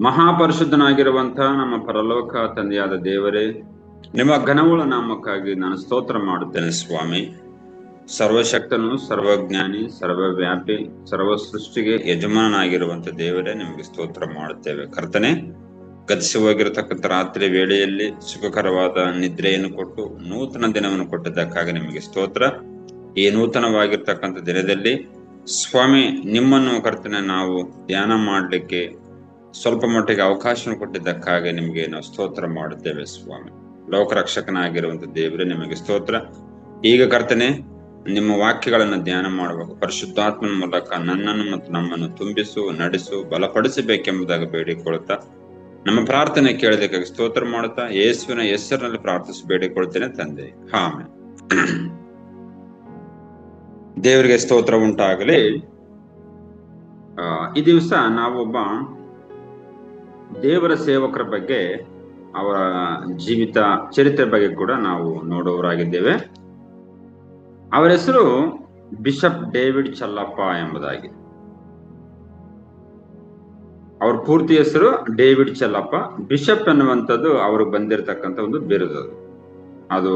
ಮಹಾಪರಿಶುದ್ಧನಾಗಿರುವಂತಹ ನಮ್ಮ ಪರಲೋಕ ತಂದೆಯಾದ ದೇವರೇ, ನಿಮ್ಮ ಘನವುಳ್ಳ ನಾಮಕ್ಕಾಗಿ ನಾನು ಸ್ತೋತ್ರ ಮಾಡುತ್ತೇನೆ ಸ್ವಾಮಿ. ಸರ್ವಶಕ್ತನು, ಸರ್ವಜ್ಞಾನಿ, ಸರ್ವವ್ಯಾಪಿ, ಸರ್ವ ಸೃಷ್ಟಿಗೆ ಯಜಮಾನಾಗಿರುವಂತ ದೇವರೇ, ನಿಮಗೆ ಸ್ತೋತ್ರ ಮಾಡುತ್ತೇವೆ. ಕರ್ತನೆ, ಗತಿಸಿ ಹೋಗಿರತಕ್ಕಂಥ ರಾತ್ರಿ ವೇಳೆಯಲ್ಲಿ ಸುಖಕರವಾದ ನಿದ್ರೆಯನ್ನು ಕೊಟ್ಟು ನೂತನ ದಿನವನ್ನು ಕೊಟ್ಟಿದ್ದಕ್ಕಾಗಿ ನಿಮಗೆ ಸ್ತೋತ್ರ. ಈ ನೂತನವಾಗಿರ್ತಕ್ಕಂಥ ದಿನದಲ್ಲಿ ಸ್ವಾಮಿ, ನಿಮ್ಮನ್ನು ಕರ್ತನೆ ನಾವು ಧ್ಯಾನ ಮಾಡಲಿಕ್ಕೆ ಸ್ವಲ್ಪ ಮಟ್ಟಿಗೆ ಅವಕಾಶ ಕೊಟ್ಟಿದ್ದಕ್ಕಾಗಿ ನಿಮಗೆ ನಾವು ಸ್ತೋತ್ರ ಮಾಡುತ್ತೇವೆ ಸ್ವಾಮಿ. ಲೋಕರಕ್ಷಕನಾಗಿರುವಂತ ದೇವರೇ, ನಿಮಗೆ ಸ್ತೋತ್ರ. ಈಗ ಕರ್ತನೆ, ನಿಮ್ಮ ವಾಕ್ಯಗಳನ್ನು ಧ್ಯಾನ ಮಾಡಬೇಕು. ಪರಿಶುದ್ಧಾತ್ಮನ ಮೂಲಕ ನನ್ನನ್ನು ಮತ್ತು ನಮ್ಮನ್ನು ತುಂಬಿಸು, ನಡೆಸು, ಬಲಪಡಿಸಬೇಕೆಂಬುದಾಗಿ ಬೇಡಿಕೊಳ್ತಾ ನಮ್ಮ ಪ್ರಾರ್ಥನೆ ಕೇಳೋದಕ್ಕಾಗಿ ಸ್ತೋತ್ರ ಮಾಡುತ್ತಾ ಯೇಸುವಿನ ಹೆಸರಿನಲ್ಲಿ ಪ್ರಾರ್ಥಿಸಿ ಬೇಡಿಕೊಳ್ತೇನೆ ತಂದೆ, ಆಮೆನ್. ದೇವರಿಗೆ ಸ್ತೋತ್ರ ಉಂಟಾಗಲಿ. ಈ ದಿವಸ ನಾವೊಬ್ಬ ದೇವರ ಸೇವಕರ ಬಗ್ಗೆ, ಅವರ ಜೀವಿತ ಚರಿತ್ರೆ ಬಗ್ಗೆ ಕೂಡ ನಾವು ನೋಡುವವರಾಗಿದ್ದೇವೆ. ಅವರ ಹೆಸರು ಬಿಷಪ್ ಡೇವಿಡ್ ಚಲ್ಲಪ್ಪ ಎಂಬುದಾಗಿ. ಅವ್ರ ಪೂರ್ತಿ ಹೆಸರು ಡೇವಿಡ್ ಚಲ್ಲಪ್ಪ. ಬಿಷಪ್ ಎನ್ನುವಂಥದ್ದು ಅವರು ಬಂದಿರತಕ್ಕಂಥ ಒಂದು ಬಿರುದು. ಅದು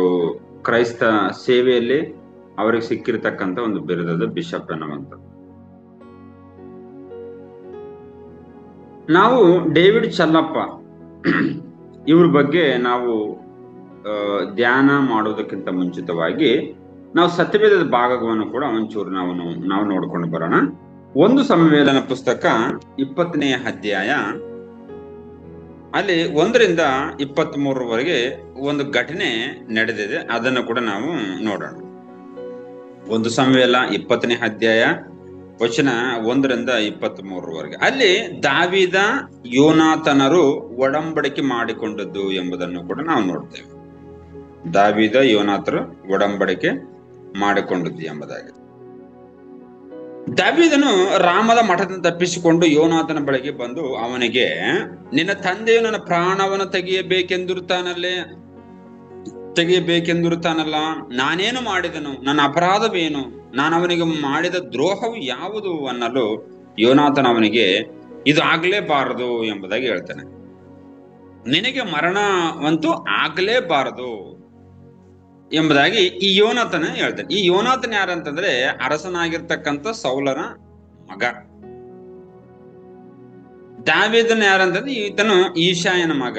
ಕ್ರೈಸ್ತ ಸೇವೆಯಲ್ಲಿ ಅವರಿಗೆ ಸಿಕ್ಕಿರ್ತಕ್ಕಂಥ ಒಂದು ಬಿರುದದು, ಬಿಷಪ್ ಎನ್ನುವಂಥದ್ದು. ನಾವು ಡೇವಿಡ್ ಚಲ್ಲಪ್ಪ ಇವ್ರ ಬಗ್ಗೆ ನಾವು ಧ್ಯಾನ ಮಾಡುವುದಕ್ಕಿಂತ ಮುಂಚಿತವಾಗಿ ನಾವು ಸತ್ಯವೇದದ ಭಾಗವನ್ನು ಕೂಡ ಒಂಚೂರು ನಾವು ನೋಡ್ಕೊಂಡು ಬರೋಣ. ಒಂದು ಸಂವೇದನ ಪುಸ್ತಕ 20ನೇ ಅಧ್ಯಾಯ, ಅಲ್ಲಿ 1ರಿಂದ 23 ಒಂದು ಘಟನೆ ನಡೆದಿದೆ. ಅದನ್ನು ಕೂಡ ನಾವು ನೋಡೋಣ. ಒಂದು ಸಂವೇದನ 20ನೇ ಅಧ್ಯಾಯ ವಚನ 1ರಿಂದ 23 ಅಲ್ಲಿ ದಾವೀದ ಯೋನಾತನರು ಒಡಂಬಡಿಕೆ ಮಾಡಿಕೊಂಡದ್ದು ಎಂಬುದನ್ನು ಕೂಡ ನಾವು ನೋಡ್ತೇವೆ. ದಾವೀದ ಯೋನಾತರು ಒಡಂಬಡಿಕೆ ಮಾಡಿಕೊಂಡದ್ದು ಎಂಬುದಾಗಿ. ದಾವೀದನು ರಾಮದ ಮಠದಿಂದ ತಪ್ಪಿಸಿಕೊಂಡು ಯೋನಾತನ ಬಳಿಗೆ ಬಂದು ಅವನಿಗೆ, ನಿನ್ನ ತಂದೆಯು ನನ್ನ ಪ್ರಾಣವನ್ನು ತೆಗೆಯಬೇಕೆಂದಿರುತ್ತಾನಲ್ಲ, ನಾನೇನು ಮಾಡಿದನು? ನನ್ನ ಅಪರಾಧವೇನು? ನಾನು ಅವನಿಗೆ ಮಾಡಿದ ದ್ರೋಹವು ಯಾವುದು ಅನ್ನಲು ಯೋನಾತನ ಅವನಿಗೆ, ಇದು ಆಗ್ಲೇಬಾರದು ಎಂಬುದಾಗಿ ಹೇಳ್ತಾನೆ. ನಿನಗೆ ಮರಣವಂತೂ ಆಗ್ಲೇಬಾರದು ಎಂಬುದಾಗಿ ಈ ಯೋನಾತನ ಹೇಳ್ತಾನೆ. ಈ ಯೋನಾತನ ಯಾರಂತಂದ್ರೆ ಅರಸನಾಗಿರ್ತಕ್ಕಂಥ ಸೌಲನ ಮಗ. ದಾವೀದನ ಯಾರಂತಂದ್ರೆ ಈತನು ಈಶಾಯನ ಮಗ.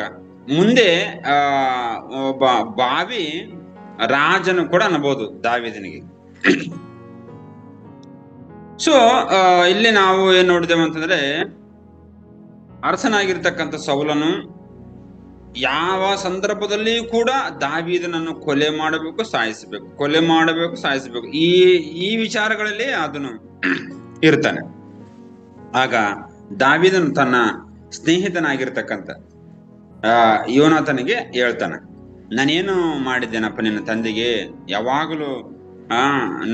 ಮುಂದೆ ಒಬ್ಬ ಬಾವಿ ರಾಜನು ಕೂಡ ಅನ್ಬೋದು ದಾವೀದನಿಗೆ. ಸೊ ಇಲ್ಲಿ ನಾವು ಏನ್ ನೋಡಿದೇವೆ ಅಂತಂದ್ರೆ, ಅರಸನಾಗಿರ್ತಕ್ಕಂಥ ಸೌಲನು ಯಾವ ಸಂದರ್ಭದಲ್ಲಿ ಕೂಡ ದಾವೀದನನ್ನು ಕೊಲೆ ಮಾಡಬೇಕು, ಸಾಯಿಸಬೇಕು, ಈ ವಿಚಾರಗಳಲ್ಲಿ ಅದನ್ನು ಇರ್ತಾನೆ. ಆಗ ದಾವೀದನು ತನ್ನ ಸ್ನೇಹಿತನಾಗಿರ್ತಕ್ಕಂಥ ಯೋನಾತನಿಗೆ ಹೇಳ್ತಾನೆ, ನಾನೇನು ಮಾಡಿದ್ದೇನಪ್ಪ ನಿನ್ನ ತಂದೆಗೆ? ಯಾವಾಗಲೂ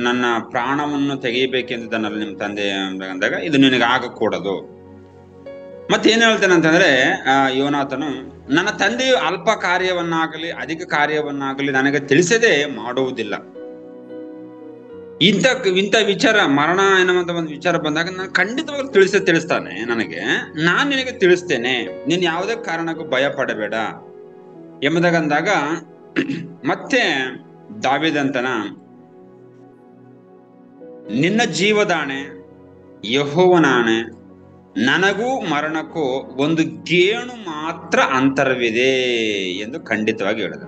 ನನ್ನ ಪ್ರಾಣವನ್ನು ತೆಗೆಯಬೇಕೆಂದಿದ್ದಾನಲ್ಲ ನಿಮ್ಮ ತಂದೆ ಅಂದಾಗ, ಇದು ನಿನಗೆ ಆಗಕೂಡದು. ಮತ್ತೇನ್ ಹೇಳ್ತಾನೆ ಅಂತಂದ್ರೆ, ಯೋನಾತನು, ನನ್ನ ತಂದೆಯು ಅಲ್ಪ ಕಾರ್ಯವನ್ನಾಗಲಿ ಅಧಿಕ ಕಾರ್ಯವನ್ನಾಗಲಿ ನನಗೆ ತಿಳಿಸದೆ ಮಾಡುವುದಿಲ್ಲ. ಇಂಥ ವಿಚಾರ, ಮರಣ ಎನ್ನುವಂತ ಒಂದು ವಿಚಾರ ಬಂದಾಗ ನಾನು ಖಂಡಿತವಾಗ್ಲೂ ತಿಳಿಸ್ತಾನೆ ನನಗೆ. ನಾನ್ ನಿನಗೆ ತಿಳಿಸ್ತೇನೆ, ನೀನ್ ಯಾವುದೇ ಕಾರಣಕ್ಕೂ ಭಯ ಪಡಬೇಡ ಎಂಬುದಾಗ ಅಂದಾಗ, ಮತ್ತೆ ದಾವೀದಂತನ, ನಿನ್ನ ಜೀವದಾಣೆ, ಯೆಹೋವನಾಣೆ, ನನಗೂ ಮರಣಕ್ಕೂ ಒಂದು ಗೇಣು ಮಾತ್ರ ಅಂತರವಿದೆ ಎಂದು ಖಂಡಿತವಾಗಿ ಹೇಳಿದ.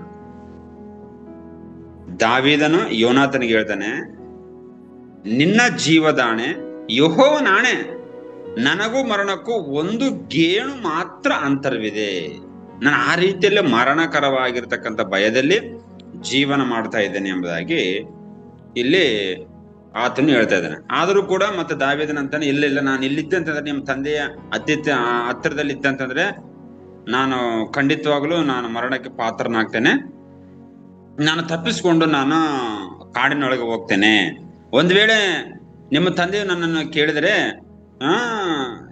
ದಾವೀದನು ಯೋನಾತನಿಗೆ ಹೇಳ್ತಾನೆ, ನಿನ್ನ ಜೀವದಾಣೆ, ಯೆಹೋವನಾಣೆ, ನನಗೂ ಮರಣಕ್ಕೂ ಒಂದು ಗೇಣು ಮಾತ್ರ ಅಂತರವಿದೆ. ನಾನು ಆ ರೀತಿಯಲ್ಲಿ ಮರಣಕರವಾಗಿರ್ತಕ್ಕಂಥ ಭಯದಲ್ಲಿ ಜೀವನ ಮಾಡ್ತಾ ಇದ್ದೇನೆ ಎಂಬುದಾಗಿ ಇಲ್ಲಿ ಆತನು ಹೇಳ್ತಾ ಇದ್ದಾನೆ. ಆದರೂ ಕೂಡ ಮತ್ತೆ ದಾವೀದನ ಅಂತಾನೆ, ಇಲ್ಲ ನಾನು ಇಲ್ಲಿದ್ದೆ ಅಂತಂದ್ರೆ, ನಿಮ್ಮ ತಂದೆಯ ಹತ್ತಿರದಲ್ಲಿ ಇದ್ದೆ ಅಂತಂದ್ರೆ ನಾನು ಖಂಡಿತವಾಗ್ಲೂ ನಾನು ಮರಣಕ್ಕೆ ಪಾತ್ರನಾಗ್ತೇನೆ. ನಾನು ತಪ್ಪಿಸ್ಕೊಂಡು ನಾನು ಕಾಡಿನೊಳಗೆ ಹೋಗ್ತೇನೆ. ಒಂದ್ ವೇಳೆ ನಿಮ್ಮ ತಂದೆಯು ನನ್ನನ್ನು ಕೇಳಿದರೆ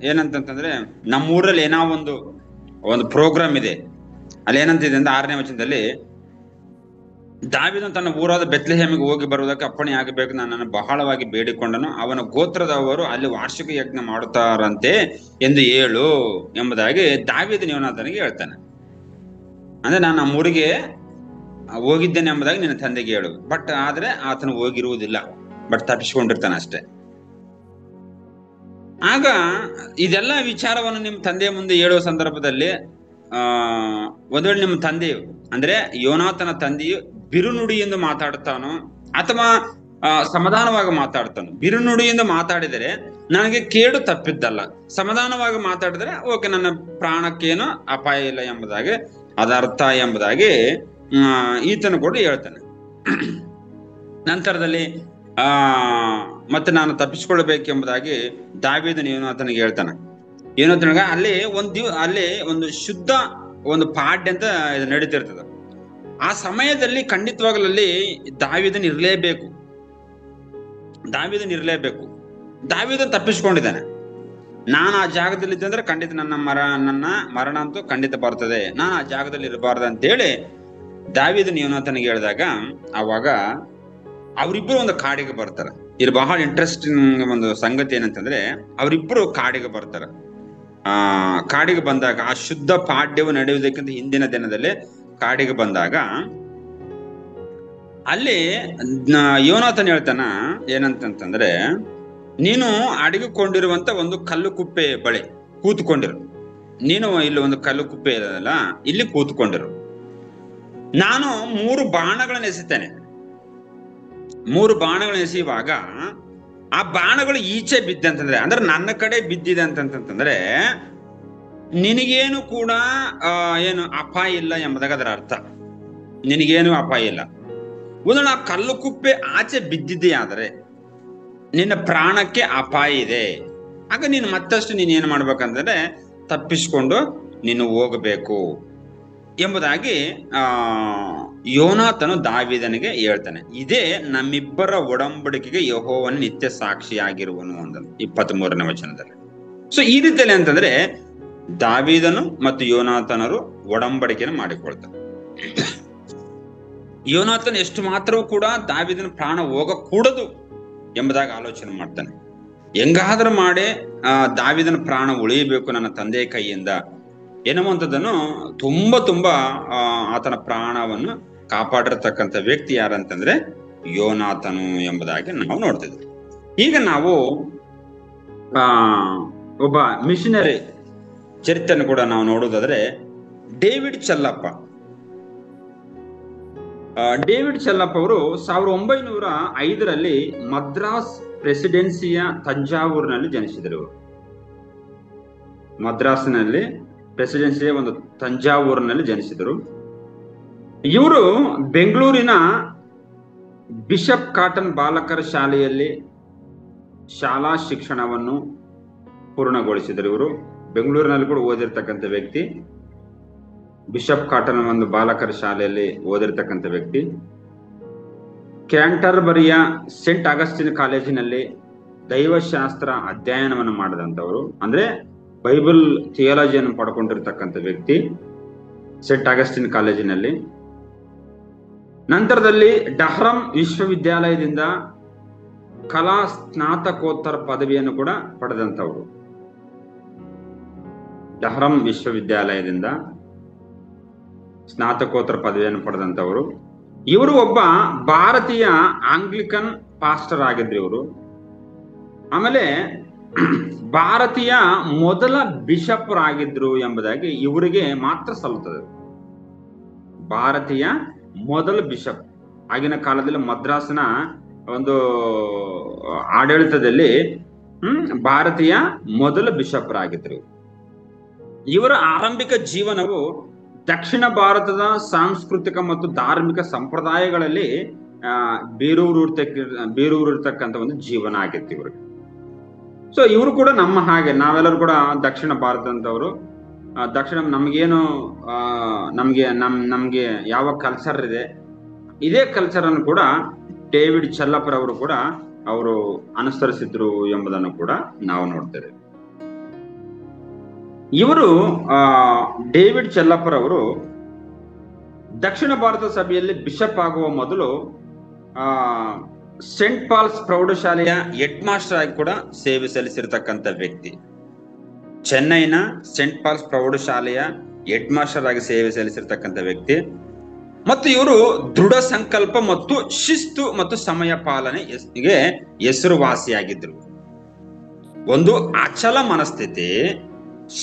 ಏನಂತಂದ್ರೆ, ನಮ್ಮೂರಲ್ಲಿ ಏನೋ ಒಂದು ಪ್ರೋಗ್ರಾಮ್ ಇದೆ, ಅಲ್ಲಿ ಏನಂತಿದೆ ಅಂತ 6ನೇ ವಚನದಲ್ಲಿ, ದಾವೀದನು ತನ್ನ ಊರಾದ ಬೆತ್ಲೆಹೇಮಿಗೆ ಹೋಗಿ ಬರುವುದಕ್ಕೆ ಅಪ್ಪಣೆ ಆಗಬೇಕು, ನನ್ನನ್ನು ಬಹಳವಾಗಿ ಬೇಡಿಕೊಂಡನು. ಅವನ ಗೋತ್ರದವರು ಅಲ್ಲಿ ವಾರ್ಷಿಕ ಯಜ್ಞ ಮಾಡುತ್ತಾರಂತೆ ಎಂದು ಹೇಳು ಎಂಬುದಾಗಿ ದಾವೀದನು ಯೋನಾತನಿಗೆ ಹೇಳ್ತಾನೆ. ಅಂದ್ರೆ ನಾನು ನಮ್ಮ ಊರಿಗೆ ಹೋಗಿದ್ದೇನೆ ಎಂಬುದಾಗಿ ನಿನ್ನ ತಂದೆಗೆ ಹೇಳು. ಬಟ್ ಆದ್ರೆ ಆತನು ಹೋಗಿರುವುದಿಲ್ಲ, ಬಟ್ ತಪ್ಪಿಸ್ಕೊಂಡಿರ್ತಾನೆ ಅಷ್ಟೇ. ಆಗ ಇದೆಲ್ಲ ವಿಚಾರವನ್ನು ನಿಮ್ಮ ತಂದೆಯ ಮುಂದೆ ಹೇಳುವ ಸಂದರ್ಭದಲ್ಲಿ ಒಂದು ವೇಳೆ ನಿಮ್ಮ ತಂದೆಯು ಅಂದ್ರೆ ಯೋನಾತನ ತಂದೆಯು ಬಿರುನುಡಿಯಿಂದ ಮಾತಾಡ್ತಾನೋ ಅಥವಾ ಸಮಾಧಾನವಾಗಿ ಮಾತಾಡ್ತಾನೋ. ಬಿರುನುಡಿಯಿಂದ ಮಾತಾಡಿದರೆ ನನಗೆ ಕೇಡು ತಪ್ಪಿದ್ದಲ್ಲ, ಸಮಾಧಾನವಾಗಿ ಮಾತಾಡಿದ್ರೆ ಓಕೆ, ನನ್ನ ಪ್ರಾಣಕ್ಕೇನು ಅಪಾಯ ಇಲ್ಲ ಎಂಬುದಾಗಿ ಅದರ್ಥ ಎಂಬುದಾಗಿ ಈತನು ಕೂಡ ಹೇಳ್ತಾನೆ. ನಂತರದಲ್ಲಿ ಮತ್ತೆ ನಾನು ತಪ್ಪಿಸ್ಕೊಳ್ಬೇಕೆಂಬುದಾಗಿ ದಾವೀದನು ಯೋನಾತನಿಗೆ ಹೇಳ್ತಾನೆ. ಯೋನಾತನಿಗೆ ಅಲ್ಲಿ ಒಂದು ಶುದ್ಧ ಒಂದು ಪಾಡ್ಯ ಅಂತ ನಡೀತಿರ್ತದೆ. ಆ ಸಮಯದಲ್ಲಿ ಖಂಡಿತವಾಗಲಲ್ಲಿ ದಾವೀದನು ಇರಲೇಬೇಕು. ದಾವೀದನು ತಪ್ಪಿಸ್ಕೊಂಡಿದ್ದಾನೆ. ನಾನು ಆ ಜಾಗದಲ್ಲಿ ಇದ್ದೆ ಅಂದ್ರೆ ಖಂಡಿತ ನನ್ನ ಮರಣ ಅಂತೂ ಖಂಡಿತ ಬರ್ತದೆ, ನಾನು ಆ ಜಾಗದಲ್ಲಿ ಇರಬಾರ್ದು ಅಂತೇಳಿ ದಾವೀದನು ಯೋನಾತನಿಗೆ ಹೇಳಿದಾಗ ಅವಾಗ ಅವರಿಬ್ಬರು ಒಂದು ಕಾಡಿಗೆ ಬರ್ತಾರೆ. ಇಲ್ಲಿ ಬಹಳ ಇಂಟ್ರೆಸ್ಟಿಂಗ್ ಒಂದು ಸಂಗತಿ ಏನಂತಂದ್ರೆ, ಅವರಿಬ್ಬರು ಕಾಡಿಗೆ ಬರ್ತಾರೆ. ಕಾಡಿಗೆ ಬಂದಾಗ ಆ ಶುದ್ಧ ಪಾಡ್ಯವು ನಡೆಯುವುದಕ್ಕಿಂತ ಹಿಂದಿನ ದಿನದಲ್ಲಿ ಕಾಡಿಗೆ ಬಂದಾಗ ಅಲ್ಲಿ ಯೋನಾತನ್ ಹೇಳ್ತಾನ ಏನಂತಂದ್ರೆ, ನೀನು ಅಡಗಿಕೊಂಡಿರುವಂತ ಒಂದು ಕಲ್ಲು ಕುಪ್ಪೆ ಬಳಿ ಕೂತ್ಕೊಂಡಿರು. ನೀನು ಇಲ್ಲಿ ಒಂದು ಕಲ್ಲು ಕುಪ್ಪೆ ಇರೋದಲ್ಲ, ಇಲ್ಲಿ ಕೂತ್ಕೊಂಡಿರು. ನಾನು 3 ಬಾಣಗಳನ್ನು ಎಸಿತೇನೆ. 3 ಬಾಣಗಳನ್ನು ಎಸೆಯುವಾಗ ಆ ಬಾಣಗಳು ಈಚೆ ಬಿದ್ದಂತಂದ್ರೆ, ಅಂದ್ರೆ ನನ್ನ ಕಡೆ ಬಿದ್ದಿದೆ ಅಂತಂತಂದ್ರೆ ನಿನಗೇನು ಕೂಡ ಏನು ಅಪಾಯ ಇಲ್ಲ ಎಂಬುದಾಗ ಅದರ ಅರ್ಥ. ನಿನಗೇನು ಅಪಾಯ ಇಲ್ಲ. ಒಂದು ಆ ಕಲ್ಲು ಕುಪ್ಪೆ ಆಚೆ ಬಿದ್ದಿದ್ದೇ ಆದರೆ ನಿನ್ನ ಪ್ರಾಣಕ್ಕೆ ಅಪಾಯ ಇದೆ. ಆಗ ನೀನು ಮತ್ತಷ್ಟು ನೀನು ಏನು ಮಾಡ್ಬೇಕಂದ್ರೆ ತಪ್ಪಿಸ್ಕೊಂಡು ನೀನು ಹೋಗಬೇಕು ಎಂಬುದಾಗಿ ಯೋನಾತನು ದಾವೀದನಿಗೆ ಹೇಳ್ತಾನೆ. ಇದೇ ನಮ್ಮಿಬ್ಬರ ಒಡಂಬಡಿಕೆಗೆ ಯೆಹೋವನು ನಿತ್ಯ ಸಾಕ್ಷಿಯಾಗಿರುವನು ಅಂದನು 23ನೇ ವಚನದಲ್ಲಿ. ಸೊ ಈ ರೀತಿಯಲ್ಲಿ ಅಂತಂದ್ರೆ ದಾವೀದನು ಮತ್ತು ಯೋನಾತನರು ಒಡಂಬಡಿಕೆಯನ್ನು ಮಾಡಿಕೊಳ್ತಾರೆ. ಯೋನಾತನ್ ಎಷ್ಟು ಮಾತ್ರವೂ ಕೂಡ ದಾವೀದನ ಪ್ರಾಣ ಹೋಗಕೂಡದು ಎಂಬುದಾಗಿ ಆಲೋಚನೆ ಮಾಡ್ತಾನೆ. ಹೆಂಗಾದ್ರೂ ಮಾಡಿ ದಾವೀದನ ಪ್ರಾಣ ಉಳಿಯಬೇಕು ನನ್ನ ತಂದೆಯ ಕೈಯಿಂದ ಎನ್ನುವಂಥದ್ದನ್ನು ತುಂಬಾ ಆತನ ಪ್ರಾಣವನ್ನು ಕಾಪಾಡಿರ್ತಕ್ಕಂಥ ವ್ಯಕ್ತಿ ಯಾರಂತಂದ್ರೆ ಯೋನಾತನು ಎಂಬುದಾಗಿ ನಾವು ನೋಡ್ತಿದ್ವಿ. ಈಗ ನಾವು ಒಬ್ಬ ಮಿಷನರಿ ಚರಿತ್ರೆಯನ್ನು ಕೂಡ ನಾವು ನೋಡುವುದಾದ್ರೆ ಡೇವಿಡ್ ಚೆಲ್ಲಪ್ಪ ಅವರು 1905ರಲ್ಲಿ ಮದ್ರಾಸ್ ಪ್ರೆಸಿಡೆನ್ಸಿಯ ತಂಜಾವೂರಿನಲ್ಲಿ ಜನಿಸಿದರು. ಮದ್ರಾಸ್ನಲ್ಲಿ ಪ್ರೆಸಿಡೆನ್ಸಿಯ ಒಂದು ತಂಜಾವೂರಿನಲ್ಲಿ ಜನಿಸಿದರು. ಇವರು ಬೆಂಗಳೂರಿನ ಬಿಷಪ್ ಕಾಟನ್ ಬಾಲಕರ ಶಾಲೆಯಲ್ಲಿ ಶಾಲಾ ಶಿಕ್ಷಣವನ್ನು ಪೂರ್ಣಗೊಳಿಸಿದರು. ಇವರು ಬೆಂಗಳೂರಿನಲ್ಲಿ ಕೂಡ ಓದಿರ್ತಕ್ಕಂಥ ವ್ಯಕ್ತಿ. ಬಿಷಪ್ ಕಾಟನ್ ಒಂದು ಬಾಲಕರ ಶಾಲೆಯಲ್ಲಿ ಓದಿರ್ತಕ್ಕಂಥ ವ್ಯಕ್ತಿ. ಕ್ಯಾಂಟರ್ಬರಿಯ ಸೆಂಟ್ ಆಗಸ್ಟಿನ್ ಕಾಲೇಜಿನಲ್ಲಿ ದೈವಶಾಸ್ತ್ರ ಅಧ್ಯಯನವನ್ನು ಮಾಡಿದಂಥವರು, ಅಂದ್ರೆ ಬೈಬಲ್ ಥಿಯಾಲಜಿಯನ್ನು ಪಡ್ಕೊಂಡಿರ್ತಕ್ಕಂಥ ವ್ಯಕ್ತಿ ಸೆಂಟ್ ಆಗಸ್ಟಿನ್ ಕಾಲೇಜಿನಲ್ಲಿ. ನಂತರದಲ್ಲಿ ಡಹ್ರಮ್ ವಿಶ್ವವಿದ್ಯಾಲಯದಿಂದ ಕಲಾ ಸ್ನಾತಕೋತ್ತರ ಪದವಿಯನ್ನು ಕೂಡ ಪಡೆದಂಥವರು. ಡಹ್ರಮ್ ವಿಶ್ವವಿದ್ಯಾಲಯದಿಂದ ಸ್ನಾತಕೋತ್ತರ ಪದವಿಯನ್ನು ಪಡೆದಂಥವರು. ಇವರು ಒಬ್ಬ ಭಾರತೀಯ ಆಂಗ್ಲಿಕನ್ ಪಾಸ್ಟರ್ ಆಗಿದ್ರು ಇವರು. ಆಮೇಲೆ ಭಾರತೀಯ ಮೊದಲ ಬಿಷಪ್ ಆಗಿದ್ರು ಎಂಬುದಾಗಿ ಇವರಿಗೆ ಮಾತ್ರ ಸಲ್ಲುತ್ತದೆ. ಭಾರತೀಯ ಮೊದಲ ಬಿಷಪ್. ಆಗಿನ ಕಾಲದಲ್ಲಿ ಮದ್ರಾಸ್ನ ಒಂದು ಆಡಳಿತದಲ್ಲಿ ಭಾರತೀಯ ಮೊದಲ ಬಿಷಪ್ ಆಗಿದ್ರು. ಇವರ ಆರಂಭಿಕ ಜೀವನವು ದಕ್ಷಿಣ ಭಾರತದ ಸಾಂಸ್ಕೃತಿಕ ಮತ್ತು ಧಾರ್ಮಿಕ ಸಂಪ್ರದಾಯಗಳಲ್ಲಿ ಬೇರೂರಿರ್ತಕ್ಕಂಥ ಒಂದು ಜೀವನ ಆಗಿತ್ತು ಇವ್ರಿಗೆ. ಸೊ ಇವರು ಕೂಡ ನಮ್ಮ ಹಾಗೆ ನಾವೆಲ್ಲರೂ ಕೂಡ ದಕ್ಷಿಣ ಭಾರತದವರು. ದಕ್ಷಿಣ ನಮ್ಗೇನು ನಮ್ಗೆ ಯಾವ ಕಲ್ಚರ್ ಇದೆ, ಇದೇ ಕಲ್ಚರ್ ಅನ್ನು ಕೂಡ ಡೇವಿಡ್ ಚೆಲ್ಲಪ್ಪರವರು ಕೂಡ ಅವರು ಅನುಸರಿಸಿದ್ರು ಎಂಬುದನ್ನು ಕೂಡ ನಾವು ನೋಡ್ತೇವೆ. ಇವರು ಡೇವಿಡ್ ಚೆಲ್ಲಪ್ಪರವರು ದಕ್ಷಿಣ ಭಾರತ ಸಭೆಯಲ್ಲಿ ಬಿಷಪ್ ಆಗುವ ಮೊದಲು ಸೆಂಟ್ ಪಾಲ್ಸ್ ಪ್ರೌಢಶಾಲೆಯ ಹೆಡ್ ಮಾಸ್ಟರ್ ಆಗಿ ಕೂಡ ಸೇವೆ ಸಲ್ಲಿಸಿರ್ತಕ್ಕಂಥ ವ್ಯಕ್ತಿ. ಚೆನ್ನೈನ ಸೆಂಟ್ ಪಾಲ್ಸ್ ಪ್ರೌಢಶಾಲೆಯ ಹೆಡ್ ಮಾಸ್ಟರ್ ಆಗಿ ಸೇವೆ ಸಲ್ಲಿಸಿರ್ತಕ್ಕಂಥ ವ್ಯಕ್ತಿ. ಮತ್ತು ಇವರು ದೃಢ ಸಂಕಲ್ಪ ಮತ್ತು ಶಿಸ್ತು ಮತ್ತು ಸಮಯ ಪಾಲನೆಗೆ ಹೆಸರುವಾಸಿಯಾಗಿದ್ರು. ಒಂದು ಅಚಲ ಮನಸ್ಥಿತಿ,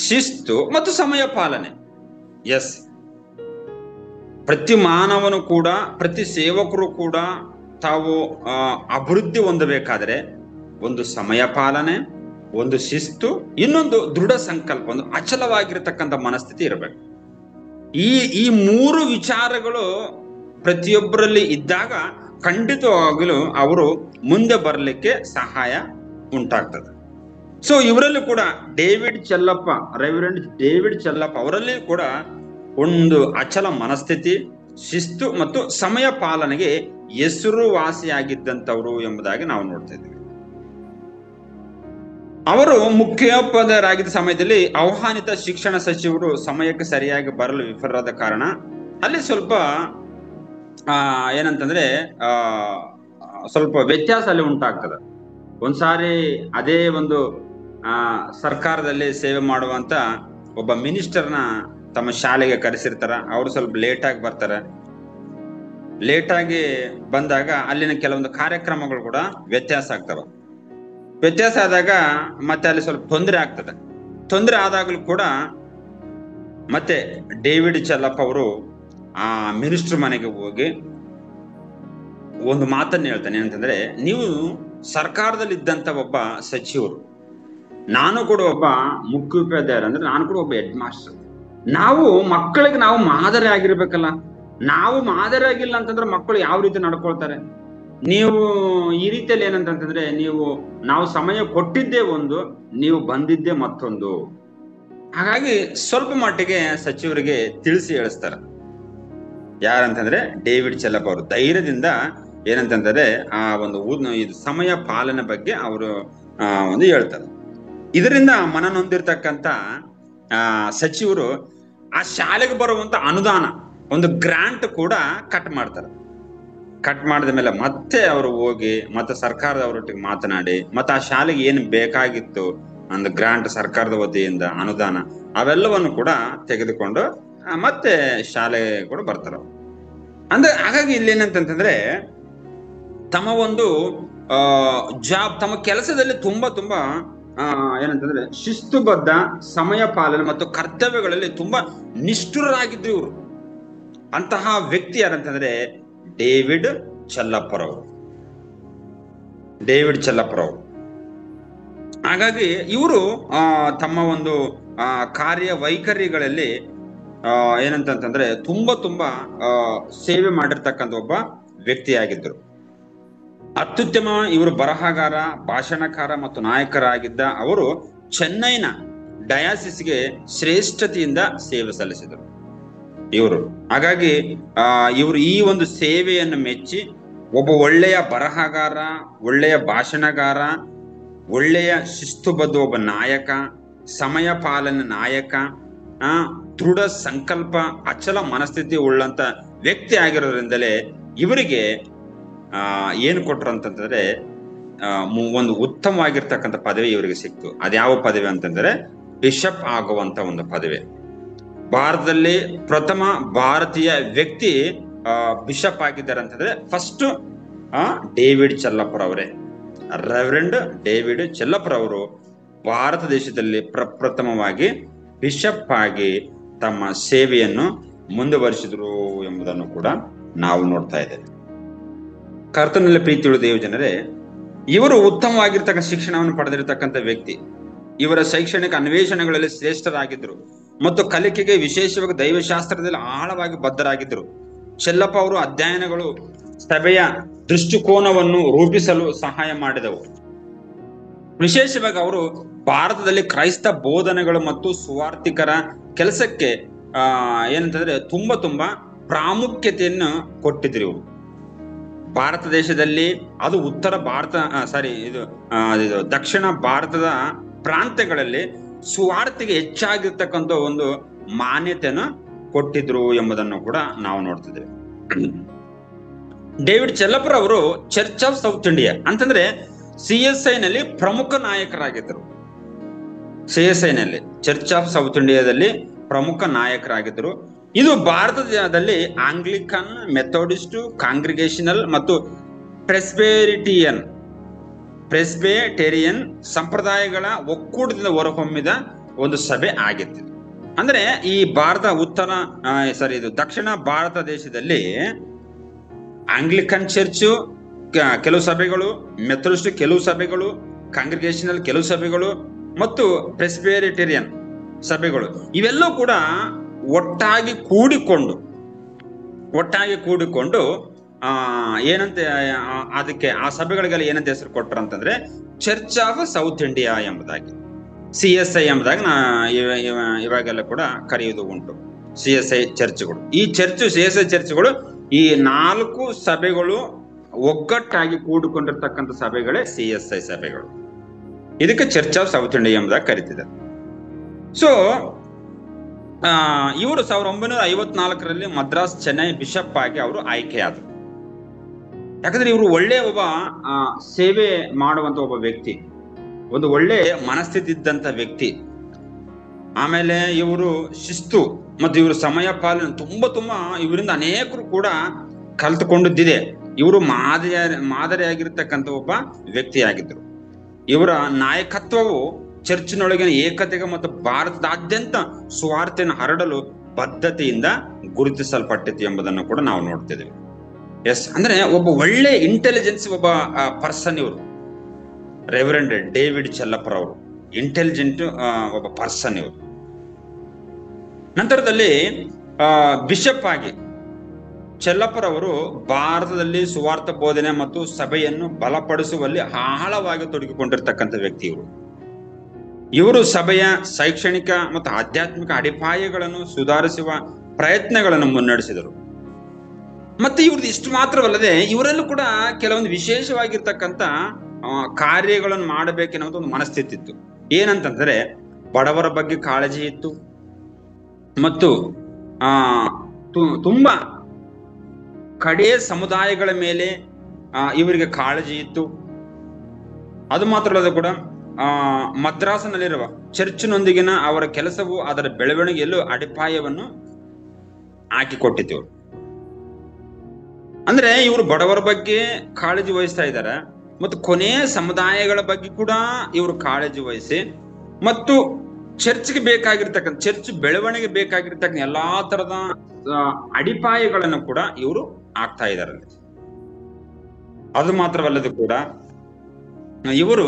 ಶಿಸ್ತು ಮತ್ತು ಸಮಯ ಪಾಲನೆ. ಎಸ್, ಪ್ರತಿ ಮಾನವನು ಕೂಡ, ಪ್ರತಿ ಸೇವಕರು ಕೂಡ ತಾವು ಅಭಿವೃದ್ಧಿ ಹೊಂದಬೇಕಾದ್ರೆ ಒಂದು ಸಮಯ ಪಾಲನೆ, ಒಂದು ಶಿಸ್ತು, ಇನ್ನೊಂದು ದೃಢ ಸಂಕಲ್ಪ, ಒಂದು ಅಚಲವಾಗಿರತಕ್ಕಂಥ ಮನಸ್ಥಿತಿ ಇರಬೇಕು. ಈ ಮೂರು ವಿಚಾರಗಳು ಪ್ರತಿಯೊಬ್ಬರಲ್ಲಿ ಇದ್ದಾಗ ಖಂಡಿತವಾಗಲೂ ಅವರು ಮುಂದೆ ಬರಲಿಕ್ಕೆ ಸಹಾಯ ಉಂಟಾಗ್ತದೆ. ಸೊ ಇವರಲ್ಲಿ ಕೂಡ ರೆವರೆಂಡ್ ಡೇವಿಡ್ ಚೆಲ್ಲಪ್ಪ ಅವರಲ್ಲಿ ಕೂಡ ಒಂದು ಅಚಲ ಮನಸ್ಥಿತಿ, ಶಿಸ್ತು ಮತ್ತು ಸಮಯ ಪಾಲನೆಗೆ ಹೆಸರುವಾಸಿಯಾಗಿದ್ದಂಥವ್ರು ಎಂಬುದಾಗಿ ನಾವು ನೋಡ್ತಾ ಇದ್ದೀವಿ. ಅವರು ಮುಖ್ಯೋಪಾಧ್ಯಾಯರಾಗಿದ್ದ ಸಮಯದಲ್ಲಿ ಆಹ್ವಾನಿತ ಶಿಕ್ಷಣ ಸಚಿವರು ಸಮಯಕ್ಕೆ ಸರಿಯಾಗಿ ಬರಲು ವಿಫಲರಾದ ಕಾರಣ ಅಲ್ಲಿ ಸ್ವಲ್ಪ ಏನಂತಂದ್ರೆ ಸ್ವಲ್ಪ ವ್ಯತ್ಯಾಸ ಅಲ್ಲಿ ಉಂಟಾಗ್ತದೆ. ಒಂದ್ಸಾರಿ ಅದೇ ಒಂದು ಸರ್ಕಾರದಲ್ಲಿ ಸೇವೆ ಮಾಡುವಂತ ಒಬ್ಬ ಮಿನಿಸ್ಟರ್ನ ತಮ್ಮ ಶಾಲೆಗೆ ಕರೆಸಿರ್ತಾರ. ಅವರು ಸ್ವಲ್ಪ ಲೇಟಾಗಿ ಬರ್ತಾರೆ. ಲೇಟಾಗಿ ಬಂದಾಗ ಅಲ್ಲಿನ ಕೆಲವೊಂದು ಕಾರ್ಯಕ್ರಮಗಳು ಕೂಡ ವ್ಯತ್ಯಾಸ ಆಗ್ತವೆ. ವ್ಯತ್ಯಾಸ ಆದಾಗ ಮತ್ತೆ ಅಲ್ಲಿ ಸ್ವಲ್ಪ ತೊಂದರೆ ಆಗ್ತದೆ. ತೊಂದರೆ ಆದಾಗಲೂ ಕೂಡ ಮತ್ತೆ ಡೇವಿಡ್ ಚೆಲ್ಲಪ್ಪ ಅವರು ಆ ಮಿನಿಸ್ಟರ್ ಮನೆಗೆ ಹೋಗಿ ಒಂದು ಮಾತನ್ನ ಹೇಳ್ತಾನೆ. ಏನಂತಂದ್ರೆ, ನೀವು ಸರ್ಕಾರದಲ್ಲಿ ಇದ್ದಂತ ಒಬ್ಬ ಸಚಿವರು, ನಾನು ಕೂಡ ಒಬ್ಬ ಮುಖ್ಯೋಪಾಧ್ಯಾಯರು, ಅಂದ್ರೆ ನಾನು ಕೂಡ ಒಬ್ಬ ಹೆಡ್ ಮಾಸ್ಟರ್. ನಾವು ಮಕ್ಕಳಿಗೆ ನಾವು ಮಾದರಿ ಆಗಿರ್ಬೇಕಲ್ಲ. ನಾವು ಮಾದರಿ ಆಗಿಲ್ಲ ಅಂತಂದ್ರೆ ಮಕ್ಕಳು ಯಾವ ರೀತಿ ನಡ್ಕೊಳ್ತಾರೆ? ನೀವು ಈ ರೀತಿಯಲ್ಲಿ ಏನಂತಂದ್ರೆ, ನಾವು ಸಮಯ ಕೊಟ್ಟಿದ್ದೇ ಒಂದು, ನೀವು ಬಂದಿದ್ದೇ ಮತ್ತೊಂದು. ಹಾಗಾಗಿ ಸ್ವಲ್ಪ ಮಟ್ಟಿಗೆ ಸಚಿವರಿಗೆ ತಿಳಿಸಿ ಹೇಳಿಸ್ತಾರೆ. ಯಾರಂತಂದ್ರೆ ಡೇವಿಡ್ ಚೆಲ್ಲಪ್ಪ ಅವರು ಧೈರ್ಯದಿಂದ ಏನಂತಂದ್ರೆ ಆ ಒಂದು ಇದು ಸಮಯ ಪಾಲನೆ ಬಗ್ಗೆ ಅವರು ಒಂದು ಹೇಳ್ತಾರೆ. ಇದರಿಂದ ಮನನೊಂದಿರ್ತಕ್ಕಂಥ ಸಚಿವರು ಆ ಶಾಲೆಗೆ ಬರುವಂತ ಅನುದಾನ, ಒಂದು ಗ್ರಾಂಟ್ ಕೂಡ ಕಟ್ ಮಾಡ್ತಾರೆ. ಕಟ್ ಮಾಡಿದ ಮೇಲೆ ಮತ್ತೆ ಅವರು ಹೋಗಿ ಮತ್ತೆ ಸರ್ಕಾರದವರೊಟ್ಟಿಗೆ ಮಾತನಾಡಿ ಮತ್ತೆ ಆ ಶಾಲೆಗೆ ಏನು ಬೇಕಾಗಿತ್ತು ಒಂದು ಗ್ರಾಂಟ್, ಸರ್ಕಾರದ ವತಿಯಿಂದ ಅನುದಾನ, ಅವೆಲ್ಲವನ್ನು ಕೂಡ ತೆಗೆದುಕೊಂಡು ಮತ್ತೆ ಶಾಲೆ ಕೂಡ ಬರ್ತಾರೆ. ಅಂದ್ರೆ ಹಾಗಾಗಿ ಇಲ್ಲಿ ಏನಂತಂದ್ರೆ, ತಮ್ಮ ಒಂದು ತಮ್ಮ ಕೆಲಸದಲ್ಲಿ ತುಂಬಾ ಏನಂತಂದ್ರೆ ಶಿಸ್ತುಬದ್ಧ, ಸಮಯ ಪಾಲನೆ ಮತ್ತು ಕರ್ತವ್ಯಗಳಲ್ಲಿ ತುಂಬಾ ನಿಷ್ಠುರರಾಗಿದ್ರು ಇವರು. ಅಂತಹ ವ್ಯಕ್ತಿ ಯಾರಂತಂದ್ರೆ ಡೇವಿಡ್ ಚೆಲ್ಲಪ್ಪರವರು. ಹಾಗಾಗಿ ಇವರು ತಮ್ಮ ಒಂದು ಕಾರ್ಯ ವೈಖರಿಗಳಲ್ಲಿ ಏನಂತಂದ್ರೆ ತುಂಬಾ ಸೇವೆ ಮಾಡಿರ್ತಕ್ಕಂಥ ಒಬ್ಬ ವ್ಯಕ್ತಿಯಾಗಿದ್ದರು. ಅತ್ಯುತ್ತಮ ಇವರು ಬರಹಗಾರ, ಭಾಷಣಕಾರ ಮತ್ತು ನಾಯಕರಾಗಿದ್ದ ಅವರು ಚೆನ್ನೈನ ಡಯಾಸಿಸ್ಗೆ ಶ್ರೇಷ್ಠತೆಯಿಂದ ಸೇವೆ ಸಲ್ಲಿಸಿದರು ಇವರು. ಹಾಗಾಗಿ ಇವರು ಈ ಒಂದು ಸೇವೆಯನ್ನು ಮೆಚ್ಚಿ ಒಬ್ಬ ಒಳ್ಳೆಯ ಬರಹಗಾರ, ಒಳ್ಳೆಯ ಭಾಷಣಗಾರ, ಒಳ್ಳೆಯ ಶಿಸ್ತುಬದ್ಧ ಒಬ್ಬ ನಾಯಕ, ಸಮಯ ಪಾಲನೆ ನಾಯಕ, ದೃಢ ಸಂಕಲ್ಪ, ಅಚಲ ಮನಸ್ಥಿತಿ ಉಳ್ಳಂತ ವ್ಯಕ್ತಿ ಆಗಿರೋದ್ರಿಂದಲೇ ಇವರಿಗೆ ಏನು ಕೊಟ್ರು ಅಂತಂದ್ರೆ ಒಂದು ಉತ್ತಮವಾಗಿರ್ತಕ್ಕಂಥ ಪದವಿ ಇವರಿಗೆ ಸಿಕ್ತು. ಅದ್ಯಾವ ಪದವಿ ಅಂತಂದ್ರೆ ಬಿಷಪ್ ಆಗುವಂತ ಒಂದು ಪದವಿ. ಭಾರತದಲ್ಲಿ ಪ್ರಥಮ ಭಾರತೀಯ ವ್ಯಕ್ತಿ ಬಿಷಪ್ ಆಗಿದ್ದಾರೆ ಅಂತಂದ್ರೆ ಫಸ್ಟ್ ಡೇವಿಡ್ ಚೆಲ್ಲಪ್ಪರವರೇ. ರೆವರೆಂಡ್ ಡೇವಿಡ್ ಚೆಲ್ಲಪ್ಪರವರು ಭಾರತ ದೇಶದಲ್ಲಿ ಪ್ರಪ್ರಥಮವಾಗಿ ಬಿಷಪ್ ಆಗಿ ತಮ್ಮ ಸೇವೆಯನ್ನು ಮುಂದುವರಿಸಿದ್ರು ಎಂಬುದನ್ನು ಕೂಡ ನಾವು ನೋಡ್ತಾ ಇದ್ದೇವೆ. ಕರ್ತನಲ್ಲಿ ಪ್ರೀತಿಯುಳ್ಳ ದೇವ ಜನರೇ, ಇವರು ಉತ್ತಮವಾಗಿರ್ತಕ್ಕಂಥ ಶಿಕ್ಷಣವನ್ನು ಪಡೆದಿರತಕ್ಕಂಥ ವ್ಯಕ್ತಿ. ಇವರ ಶೈಕ್ಷಣಿಕ ಅನ್ವೇಷಣೆಗಳಲ್ಲಿ ಶ್ರೇಷ್ಠರಾಗಿದ್ದರು ಮತ್ತು ಕಲಿಕೆಗೆ ವಿಶೇಷವಾಗಿ ದೈವಶಾಸ್ತ್ರದಲ್ಲಿ ಆಳವಾಗಿ ಬದ್ಧರಾಗಿದ್ದರು. ಚೆಲ್ಲಪ್ಪ ಅವರು ಅಧ್ಯಯನಗಳು ಸಭೆಯ ದೃಷ್ಟಿಕೋನವನ್ನು ರೂಪಿಸಲು ಸಹಾಯ ಮಾಡಿದವು. ವಿಶೇಷವಾಗಿ ಅವರು ಭಾರತದಲ್ಲಿ ಕ್ರೈಸ್ತ ಬೋಧನೆಗಳು ಮತ್ತು ಸುವಾರ್ತಿಕರ ಕೆಲಸಕ್ಕೆ ಏನಂತಂದ್ರೆ ತುಂಬಾ ಪ್ರಾಮುಖ್ಯತೆಯನ್ನು ಕೊಟ್ಟಿದ್ರು ಇವರು. ಭಾರತ ದೇಶದಲ್ಲಿ ಅದು ಉತ್ತರ ಭಾರತ ಇದು ದಕ್ಷಿಣ ಭಾರತದ ಪ್ರಾಂತ್ಯಗಳಲ್ಲಿ ಸುವಾರ್ತೆಗೆ ಹೆಚ್ಚಾಗಿರ್ತಕ್ಕಂಥ ಒಂದು ಮಾನ್ಯತೆಯನ್ನು ಕೊಟ್ಟಿದ್ರು ಎಂಬುದನ್ನು ಕೂಡ ನಾವು ನೋಡ್ತಿದ್ದೇವೆ. ಡೇವಿಡ್ ಚೆಲ್ಲಪ್ಪರ್ ಅವರು ಚರ್ಚ್ ಆಫ್ ಸೌತ್ ಇಂಡಿಯಾ ಅಂತಂದ್ರೆ CSI ನಲ್ಲಿ ಪ್ರಮುಖ ನಾಯಕರಾಗಿದ್ದರು. CSI ನಲ್ಲಿ ಚರ್ಚ್ ಆಫ್ ಸೌತ್ ಇಂಡಿಯಾದಲ್ಲಿ ಪ್ರಮುಖ ನಾಯಕರಾಗಿದ್ದರು. ಇದು ಭಾರತದಲ್ಲಿ ಆಂಗ್ಲಿಕನ್, ಮೆಥೋಡಿಸ್ಟ್, ಕಾಂಗ್ರಿಗೇಷನಲ್ ಮತ್ತು ಪ್ರೆಸ್ಬೇಟೇರಿಯನ್ ಸಂಪ್ರದಾಯಗಳ ಒಕ್ಕೂಟದಿಂದ ಹೊರಹೊಮ್ಮಿದ ಒಂದು ಸಭೆ ಆಗಿತ್ತು. ಅಂದ್ರೆ ಈ ದಕ್ಷಿಣ ಭಾರತ ದೇಶದಲ್ಲಿ ಆಂಗ್ಲಿಕನ್ ಚರ್ಚ್ ಕೆಲವು ಸಭೆಗಳು, ಮೆಥೋಡಿಸ್ಟ್ ಕೆಲವು ಸಭೆಗಳು, ಕಾಂಗ್ರಿಗೇಷನಲ್ ಕೆಲವು ಸಭೆಗಳು ಮತ್ತು ಪ್ರೆಸ್ಬೇಟೇರಿಯನ್ ಸಭೆಗಳು ಇವೆಲ್ಲವೂ ಕೂಡ ಒಟ್ಟಾಗಿ ಕೂಡಿಕೊಂಡು ಏನಂತ ಅದಕ್ಕೆ ಆ ಸಭೆಗಳಿಗೆಲ್ಲ ಏನಂತ ಹೆಸರು ಕೊಟ್ಟರು ಅಂತಂದ್ರೆ ಚರ್ಚ್ ಆಫ್ ಸೌತ್ ಇಂಡಿಯಾ ಎಂಬುದಾಗಿ, CSI ಎಂಬುದಾಗಿ ಇವಾಗೆಲ್ಲ ಕೂಡ ಕರೆಯುವುದು ಉಂಟು. CSI ಚರ್ಚ್ಗಳು, ಈ CSI ಚರ್ಚ್ಗಳು ಈ 4 ಸಭೆಗಳು ಒಗ್ಗಟ್ಟಾಗಿ ಕೂಡಿಕೊಂಡಿರ್ತಕ್ಕಂಥ ಸಭೆಗಳೇ CSI ಸಭೆಗಳು. ಇದಕ್ಕೆ ಚರ್ಚ್ ಆಫ್ ಸೌತ್ ಇಂಡಿಯಾ ಎಂಬುದಾಗಿ ಕರೀತಿದ್ದಾರೆ. ಸೊ ಇವರು 1954ರಲ್ಲಿ ಮದ್ರಾಸ್ ಚೆನ್ನೈ ಬಿಷಪ್ ಆಗಿ ಅವರು ಆಯ್ಕೆಯಾದರು. ಯಾಕಂದ್ರೆ ಇವರು ಒಳ್ಳೆಯ ಒಬ್ಬ ಸೇವೆ ಮಾಡುವಂತ ಒಬ್ಬ ವ್ಯಕ್ತಿ, ಒಂದು ಒಳ್ಳೆ ಮನಸ್ಥಿತಿ ಇದ್ದಂತ ವ್ಯಕ್ತಿ. ಆಮೇಲೆ ಇವರು ಶಿಸ್ತು ಮತ್ತು ಇವರು ಸಮಯ ಪಾಲನೆ ತುಂಬಾ ಇವರಿಂದ ಅನೇಕರು ಕೂಡ ಕಲ್ತುಕೊಂಡದ್ದಿದೆ. ಇವರು ಮಾದರಿಯಾಗಿರ್ತಕ್ಕಂಥ ಒಬ್ಬ ವ್ಯಕ್ತಿಯಾಗಿದ್ದರು. ಇವರ ನಾಯಕತ್ವವು ಚರ್ಚಿನೊಳಗಿನ ಏಕತೆಗೆ ಮತ್ತು ಭಾರತದಾದ್ಯಂತ ಸುವಾರ್ತೆಯನ್ನು ಹರಡಲು ಬದ್ಧತೆಯಿಂದ ಗುರುತಿಸಲ್ಪಟ್ಟಿತು ಎಂಬುದನ್ನು ಕೂಡ ನಾವು ನೋಡ್ತಿದ್ದೇವೆ. ಅಂದ್ರೆ ಒಬ್ಬ ಒಳ್ಳೆ ಇಂಟೆಲಿಜೆನ್ಸ್ ಒಬ್ಬ ಪರ್ಸನ್ ಇವರು. ರೆವರೆಂಡ್ ಡೇವಿಡ್ ಚೆಲ್ಲಪ್ಪರ್ ಅವರು ಇಂಟೆಲಿಜೆಂಟ್ ಒಬ್ಬ ಪರ್ಸನ್ ಇವರು. ನಂತರದಲ್ಲಿ ಬಿಷಪ್ ಆಗಿ ಚೆಲ್ಲಪ್ಪರ್ ಅವರು ಭಾರತದಲ್ಲಿ ಸುವಾರ್ಥ ಬೋಧನೆ ಮತ್ತು ಸಭೆಯನ್ನು ಬಲಪಡಿಸುವಲ್ಲಿ ಆಳವಾಗಿ ತೊಡಗಿಕೊಂಡಿರ್ತಕ್ಕಂಥ ವ್ಯಕ್ತಿ ಇವರು. ಇವರು ಸಭೆಯ ಶೈಕ್ಷಣಿಕ ಮತ್ತು ಆಧ್ಯಾತ್ಮಿಕ ಅಡಿಪಾಯಗಳನ್ನು ಸುಧಾರಿಸುವ ಪ್ರಯತ್ನಗಳನ್ನು ಮುನ್ನಡೆಸಿದರು. ಮತ್ತೆ ಇವ್ರದ್ದು ಇಷ್ಟು ಮಾತ್ರವಲ್ಲದೆ ಇವರಲ್ಲೂ ಕೂಡ ಕೆಲವೊಂದು ವಿಶೇಷವಾಗಿರ್ತಕ್ಕಂಥ ಕಾರ್ಯಗಳನ್ನು ಮಾಡಬೇಕೆನ್ನುವ ಒಂದು ಮನಸ್ಥಿತಿ ಇತ್ತು. ಏನಂತಂದ್ರೆ ಬಡವರ ಬಗ್ಗೆ ಕಾಳಜಿ ಇತ್ತು ಮತ್ತು ತುಂಬಾ ಕಡೆ ಸಮುದಾಯಗಳ ಮೇಲೆ ಇವರಿಗೆ ಕಾಳಜಿ ಇತ್ತು. ಅದು ಮಾತ್ರ ಅಲ್ಲದೆ ಕೂಡ ಮದ್ರಾಸಿನಲ್ಲಿರುವ ಚರ್ಚ್ನೊಂದಿಗಿನ ಅವರ ಕೆಲಸವು ಅದರ ಬೆಳವಣಿಗೆಯಲ್ಲೂ ಅಡಿಪಾಯವನ್ನು ಹಾಕಿಕೊಟ್ಟಿತ್ತು. ಅಂದ್ರೆ ಇವರು ಬಡವರ ಬಗ್ಗೆ ಕಾಳಜಿ ವಹಿಸ್ತಾ ಇದ್ದಾರೆ ಮತ್ತು ಕೊನೆಯ ಸಮುದಾಯಗಳ ಬಗ್ಗೆ ಕೂಡ ಇವರು ಕಾಳಜಿ ವಹಿಸಿ ಮತ್ತು ಚರ್ಚ್ಗೆ ಬೇಕಾಗಿರ್ತಕ್ಕಂಥ ಚರ್ಚ್ ಬೆಳವಣಿಗೆ ಬೇಕಾಗಿರ್ತಕ್ಕಂಥ ಎಲ್ಲಾ ತರದ ಅಡಿಪಾಯಗಳನ್ನು ಕೂಡ ಇವರು ಆಗ್ತಾ ಇದ್ದಾರೆ. ಅದು ಮಾತ್ರವಲ್ಲದೆ ಕೂಡ ಇವರು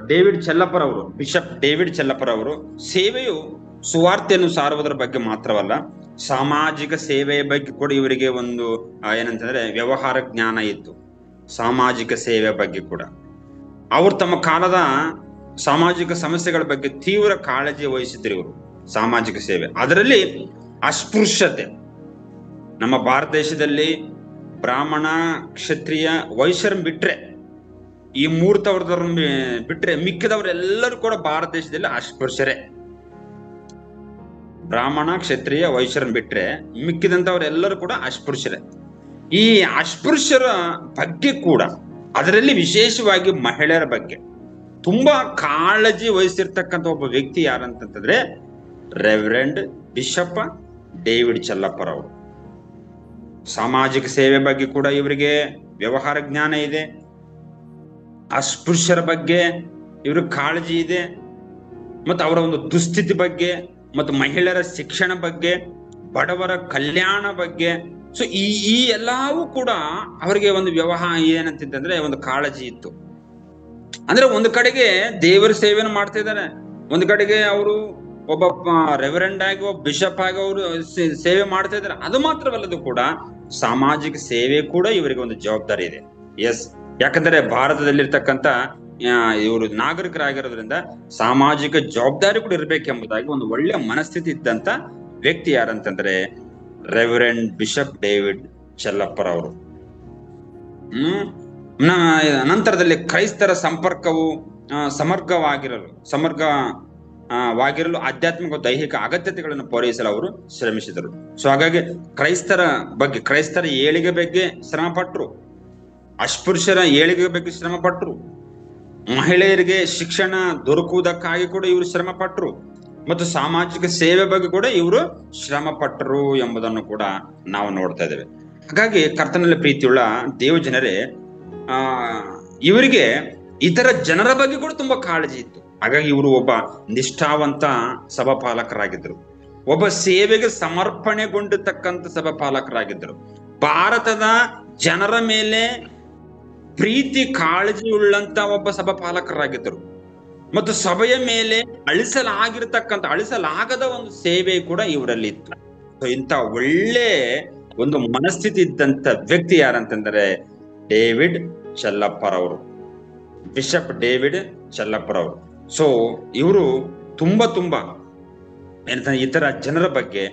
ಡೇವಿಡ್ ಚೆಲ್ಲಪ್ಪರ್ ಅವರು, ಬಿಷಪ್ ಡೇವಿಡ್ ಚೆಲ್ಲಪ್ಪರ್ ಅವರು ಸೇವೆಯು ಸುವಾರ್ತೆಯನ್ನು ಸಾರುವುದರ ಬಗ್ಗೆ ಮಾತ್ರವಲ್ಲ, ಸಾಮಾಜಿಕ ಸೇವೆಯ ಬಗ್ಗೆ ಕೂಡ ಇವರಿಗೆ ಒಂದು ಏನಂತಂದ್ರೆ ವ್ಯವಹಾರ ಜ್ಞಾನ ಇತ್ತು. ಸಾಮಾಜಿಕ ಸೇವೆಯ ಬಗ್ಗೆ ಕೂಡ ಅವರು ತಮ್ಮ ಕಾಲದ ಸಾಮಾಜಿಕ ಸಮಸ್ಯೆಗಳ ಬಗ್ಗೆ ತೀವ್ರ ಕಾಳಜಿ ವಹಿಸಿದ್ರು ಇವರು. ಸಾಮಾಜಿಕ ಸೇವೆ, ಅದರಲ್ಲಿ ಅಸ್ಪೃಶ್ಯತೆ, ನಮ್ಮ ಭಾರತ ದೇಶದಲ್ಲಿ ಬ್ರಾಹ್ಮಣ, ಕ್ಷತ್ರಿಯ, ವೈಶ್ಯರ ಬಿಟ್ರೆ ಈ 3 ತವರದವ್ರ ಬಿಟ್ರೆ ಮಿಕ್ಕಿದವರೆಲ್ಲರೂ ಕೂಡ ಭಾರತ ದೇಶದಲ್ಲಿ ಅಸ್ಪೃಶ್ಯರೇ. ಬ್ರಾಹ್ಮಣ, ಕ್ಷತ್ರಿಯ, ವೈಶ್ಯರನ್ನು ಬಿಟ್ರೆ ಮಿಕ್ಕಿದಂತವರೆಲ್ಲರೂ ಕೂಡ ಅಸ್ಪೃಶ್ಯರೇ. ಈ ಅಸ್ಪೃಶ್ಯರ ಬಗ್ಗೆ ಕೂಡ, ಅದರಲ್ಲಿ ವಿಶೇಷವಾಗಿ ಮಹಿಳೆಯರ ಬಗ್ಗೆ ತುಂಬಾ ಕಾಳಜಿ ವಹಿಸಿರ್ತಕ್ಕಂಥ ಒಬ್ಬ ವ್ಯಕ್ತಿ ಯಾರಂತಂದ್ರೆ ರೆವರೆಂಡ್ ಬಿಷಪ್ ಡೇವಿಡ್ ಚೆಲ್ಲಪ್ಪರ್ ಅವರು. ಸಾಮಾಜಿಕ ಸೇವೆ ಬಗ್ಗೆ ಕೂಡ ಇವರಿಗೆ ವ್ಯವಹಾರ ಜ್ಞಾನ ಇದೆ. ಅಸ್ಪೃಶ್ಯರ ಬಗ್ಗೆ ಇವ್ರಿಗೆ ಕಾಳಜಿ ಇದೆ ಮತ್ತು ಅವರ ಒಂದು ದುಸ್ಥಿತಿ ಬಗ್ಗೆ ಮತ್ತು ಮಹಿಳೆಯರ ಶಿಕ್ಷಣ ಬಗ್ಗೆ, ಬಡವರ ಕಲ್ಯಾಣ ಬಗ್ಗೆ. ಸೊ ಈ ಎಲ್ಲವೂ ಕೂಡ ಅವರಿಗೆ ಒಂದು ವ್ಯವಹಾರ ಏನಂತಂದ್ರೆ ಒಂದು ಕಾಳಜಿ ಇತ್ತು. ಅಂದ್ರೆ ಒಂದು ಕಡೆಗೆ ದೇವರ ಸೇವೆಯನ್ನು ಮಾಡ್ತಾ ಇದ್ದಾರೆ, ಒಂದು ಕಡೆಗೆ ಅವರು ಒಬ್ಬ ರೆವರೆಂಡ್ ಆಗಿ ಒಬ್ಬ ಬಿಷಪ್ ಆಗಿ ಅವರು ಸೇವೆ ಮಾಡ್ತಾ ಇದ್ದಾರೆ. ಅದು ಮಾತ್ರವಲ್ಲದು ಕೂಡ ಸಾಮಾಜಿಕ ಸೇವೆ ಕೂಡ ಇವರಿಗೆ ಒಂದು ಜವಾಬ್ದಾರಿ ಇದೆ. ಯಾಕಂದ್ರೆ ಭಾರತದಲ್ಲಿರ್ತಕ್ಕಂಥ ಇವರು ನಾಗರಿಕರಾಗಿರೋದ್ರಿಂದ ಸಾಮಾಜಿಕ ಜವಾಬ್ದಾರಿ ಕೂಡ ಇರ್ಬೇಕೆಂಬುದಾಗಿ ಒಂದು ಒಳ್ಳೆ ಮನಸ್ಥಿತಿ ಇದ್ದಂತ ವ್ಯಕ್ತಿ ಯಾರಂತಂದ್ರೆ ರೆವರೆಂಡ್ ಬಿಷಪ್ ಡೇವಿಡ್ ಚೆಲ್ಲಪ್ಪರ್ ಅವರು. ನಂತರದಲ್ಲಿ ಕ್ರೈಸ್ತರ ಸಂಪರ್ಕವು ವಾಗಿರಲು ಆಧ್ಯಾತ್ಮಿಕ ದೈಹಿಕ ಅಗತ್ಯತೆಗಳನ್ನು ಪೂರೈಸಲು ಅವರು ಶ್ರಮಿಸಿದರು. ಸೊ ಹಾಗಾಗಿ ಕ್ರೈಸ್ತರ ಏಳಿಗೆ ಬಗ್ಗೆ ಶ್ರಮ ಪಟ್ರು, ಅಸ್ಪೃಶ್ಯರ ಏಳಿಗೆ ಬಗ್ಗೆ ಶ್ರಮ ಪಟ್ರು, ಮಹಿಳೆಯರಿಗೆ ಶಿಕ್ಷಣ ದೊರಕುವುದಕ್ಕಾಗಿ ಕೂಡ ಇವರು ಶ್ರಮ ಪಟ್ರು, ಮತ್ತು ಸಾಮಾಜಿಕ ಸೇವೆ ಬಗ್ಗೆ ಕೂಡ ಇವರು ಶ್ರಮ ಪಟ್ಟರು ಎಂಬುದನ್ನು ಕೂಡ ನಾವು ನೋಡ್ತಾ ಇದ್ದೇವೆ. ಹಾಗಾಗಿ ಕರ್ತನಲ್ಲಿ ಪ್ರೀತಿಯುಳ್ಳ ದೇವ ಜನರೇ, ಇವರಿಗೆ ಇತರ ಜನರ ಬಗ್ಗೆ ಕೂಡ ತುಂಬಾ ಕಾಳಜಿ ಇತ್ತು. ಹಾಗಾಗಿ ಇವರು ಒಬ್ಬ ನಿಷ್ಠಾವಂತ ಸಭಾಪಾಲಕರಾಗಿದ್ದರು, ಒಬ್ಬ ಸೇವೆಗೆ ಸಮರ್ಪಣೆಗೊಂಡಿರ್ತಕ್ಕಂಥ ಸಭಾಪಾಲಕರಾಗಿದ್ದರು, ಭಾರತದ ಜನರ ಮೇಲೆ ಪ್ರೀತಿ ಕಾಳಜಿ ಉಳ್ಳಂತ ಒಬ್ಬ ಸಭಾಪಾಲಕರಾಗಿದ್ದರು, ಮತ್ತು ಸಭೆಯ ಮೇಲೆ ಅಳಿಸಲಾಗದ ಒಂದು ಸೇವೆ ಕೂಡ ಇವರಲ್ಲಿ ಇತ್ತು. ಇಂಥ ಒಳ್ಳೆ ಒಂದು ಮನಸ್ಥಿತಿ ಇದ್ದಂತ ವ್ಯಕ್ತಿ ಯಾರಂತಂದ್ರೆ ಡೇವಿಡ್ ಚೆಲ್ಲಪ್ಪರವರು, ಬಿಷಪ್ ಡೇವಿಡ್ ಚೆಲ್ಲಪ್ಪರವರು. ಸೊ ಇವರು ತುಂಬಾ ಏನಂತಂದ್ರೆ ಇತರ ಜನರ ಬಗ್ಗೆ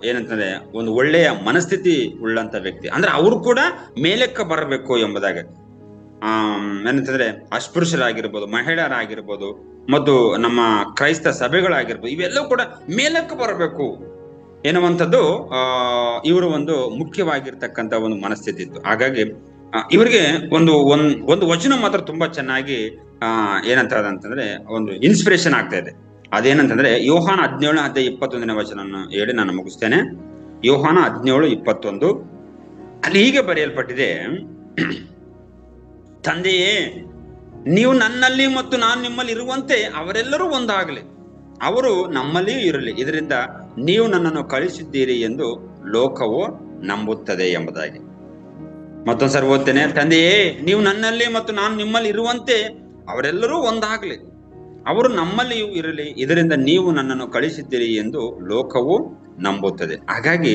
ಏನಂತಂದ್ರೆ ಒಂದು ಒಳ್ಳೆಯ ಮನಸ್ಥಿತಿ ಉಳ್ಳಂತ ವ್ಯಕ್ತಿ. ಅಂದ್ರೆ ಅವರು ಕೂಡ ಮೇಲಕ್ಕೆ ಬರಬೇಕು ಎಂಬುದಾಗಿ, ಏನಂತಂದ್ರೆ ಅಸ್ಪೃಶ್ಯರಾಗಿರ್ಬೋದು, ಮಹಿಳೆಯರಾಗಿರ್ಬೋದು, ಮತ್ತು ನಮ್ಮ ಕ್ರೈಸ್ತ ಸಭೆಗಳಾಗಿರ್ಬೋದು, ಇವೆಲ್ಲವೂ ಕೂಡ ಮೇಲಕ್ಕೆ ಬರಬೇಕು ಎನ್ನುವಂಥದ್ದು ಇವರು ಒಂದು ಮುಖ್ಯವಾಗಿರ್ತಕ್ಕಂಥ ಒಂದು ಮನಸ್ಥಿತಿ ಇತ್ತು. ಹಾಗಾಗಿ ಇವರಿಗೆ ಒಂದು ವಚನ ಮಾತ್ರ ತುಂಬಾ ಚೆನ್ನಾಗಿ ಏನಂತಂದ್ರೆ ಒಂದು ಇನ್ಸ್ಪಿರೇಷನ್ ಆಗ್ತಾ ಇದೆ. ಅದೇನಂತಂದ್ರೆ ಯೋಹಾನ 17:21 ವಚನ ಹೇಳಿ ನಾನು ಮುಗಿಸ್ತೇನೆ. ಯೋಹಾನ 17:21 ಅಲ್ಲಿ ಹೀಗೆ ಬರೆಯಲ್ಪಟ್ಟಿದೆ, ತಂದೆಯೇ, ನೀವು ನನ್ನಲ್ಲಿ ಮತ್ತು ನಾನು ನಿಮ್ಮಲ್ಲಿ ಇರುವಂತೆ ಅವರೆಲ್ಲರೂ ಒಂದಾಗಲಿ, ಅವರು ನಮ್ಮಲ್ಲಿಯೂ ಇರಲಿ, ಇದರಿಂದ ನೀವು ನನ್ನನ್ನು ಕಳಿಸಿದ್ದೀರಿ ಎಂದು ಲೋಕವು ನಂಬುತ್ತದೆ ಎಂಬುದಾಗಿ. ಮತ್ತೊಂದ್ಸರಿ ಓದ್ತೇನೆ, ತಂದೆಯೇ, ನೀವು ನನ್ನಲ್ಲಿ ಮತ್ತು ನಾನು ನಿಮ್ಮಲ್ಲಿ ಇರುವಂತೆ ಅವರೆಲ್ಲರೂ ಒಂದಾಗಲಿ, ಅವರು ನಮ್ಮಲ್ಲಿಯೂ ಇರಲಿ, ಇದರಿಂದ ನೀವು ನನ್ನನ್ನು ಕಳಿಸಿದ್ದೀರಿ ಎಂದು ಲೋಕವು ನಂಬುತ್ತದೆ. ಹಾಗಾಗಿ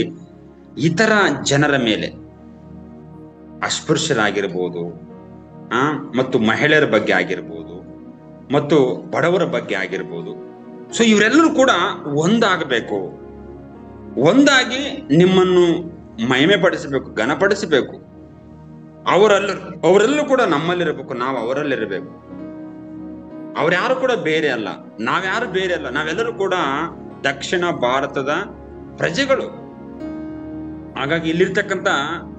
ಇತರ ಜನರ ಮೇಲೆ, ಅಸ್ಪೃಶ್ಯರಾಗಿರ್ಬೋದು, ಮತ್ತು ಮಹಿಳೆಯರ ಬಗ್ಗೆ ಆಗಿರ್ಬೋದು, ಮತ್ತು ಬಡವರ ಬಗ್ಗೆ ಆಗಿರ್ಬೋದು, ಸೊ ಇವರೆಲ್ಲರೂ ಕೂಡ ಒಂದಾಗಬೇಕು, ಒಂದಾಗಿ ನಿಮ್ಮನ್ನು ಮಹಿಮೆ ಪಡಿಸಬೇಕು, ಘನಪಡಿಸಬೇಕು. ಅವರೆಲ್ಲರೂ ಕೂಡ ನಮ್ಮಲ್ಲಿರಬೇಕು, ನಾವು ಅವರಲ್ಲಿರಬೇಕು. ಅವ್ರ್ಯಾರು ಕೂಡ ಬೇರೆ ಅಲ್ಲ, ನಾವ್ಯಾರು ಬೇರೆ ಅಲ್ಲ, ನಾವೆಲ್ಲರೂ ಕೂಡ ದಕ್ಷಿಣ ಭಾರತದ ಪ್ರಜೆಗಳು. ಹಾಗಾಗಿ ಇಲ್ಲಿರ್ತಕ್ಕಂಥ